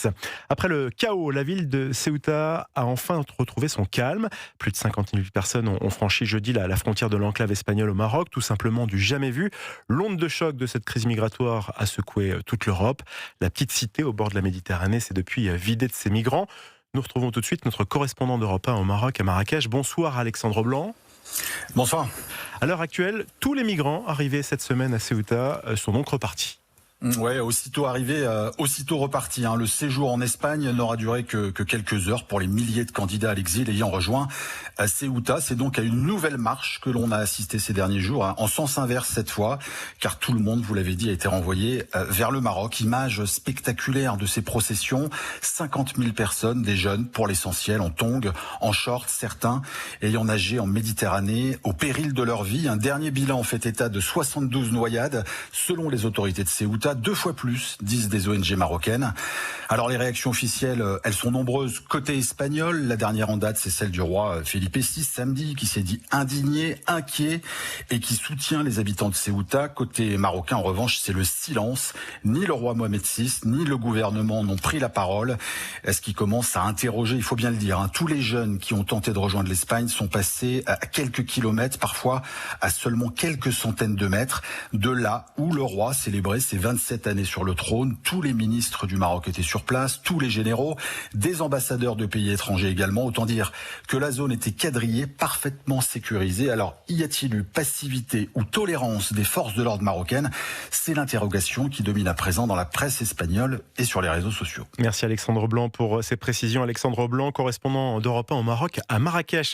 Nice. Après le chaos, la ville de Ceuta a enfin retrouvé son calme. Plus de 50 000 personnes ont franchi jeudi la frontière de l'enclave espagnole au Maroc, tout simplement du jamais vu. L'onde de choc de cette crise migratoire a secoué toute l'Europe. La petite cité au bord de la Méditerranée s'est depuis vidée de ses migrants. Nous retrouvons tout de suite notre correspondant d'Europe 1 au Maroc, à Marrakech. Bonsoir Alexandre Blanc. Bonsoir. À l'heure actuelle, tous les migrants arrivés cette semaine à Ceuta sont donc repartis. Ouais, aussitôt arrivé, aussitôt reparti. Le séjour en Espagne n'aura duré que quelques heures pour les milliers de candidats à l'exil ayant rejoint Ceuta. C'est donc à une nouvelle marche que l'on a assisté ces derniers jours, en sens inverse cette fois, car tout le monde, vous l'avez dit, a été renvoyé vers le Maroc. Image spectaculaire de ces processions. 50 000 personnes, des jeunes pour l'essentiel, en tongs, en shorts, certains ayant nagé en Méditerranée au péril de leur vie. Un dernier bilan fait état de 72 noyades, selon les autorités de Ceuta. 2 fois plus, disent des ONG marocaines. Alors les réactions officielles, elles sont nombreuses. Côté espagnol, la dernière en date, c'est celle du roi Felipe VI samedi, qui s'est dit indigné, inquiet et qui soutient les habitants de Ceuta. Côté marocain, en revanche, c'est le silence. Ni le roi Mohamed VI, ni le gouvernement n'ont pris la parole. Ce qui commence à interroger, il faut bien le dire, tous les jeunes qui ont tenté de rejoindre l'Espagne sont passés à quelques kilomètres, parfois à seulement quelques centaines de mètres, de là où le roi célébrait ses 27 années sur le trône. Tous les ministres du Maroc étaient sur place, tous les généraux, des ambassadeurs de pays étrangers également. Autant dire que la zone était quadrillée, parfaitement sécurisée. Alors, y a-t-il eu passivité ou tolérance des forces de l'ordre marocaines? C'est l'interrogation qui domine à présent dans la presse espagnole et sur les réseaux sociaux. Merci Alexandre Blanc pour ces précisions. Alexandre Blanc, correspondant d'Europe 1 au Maroc, à Marrakech.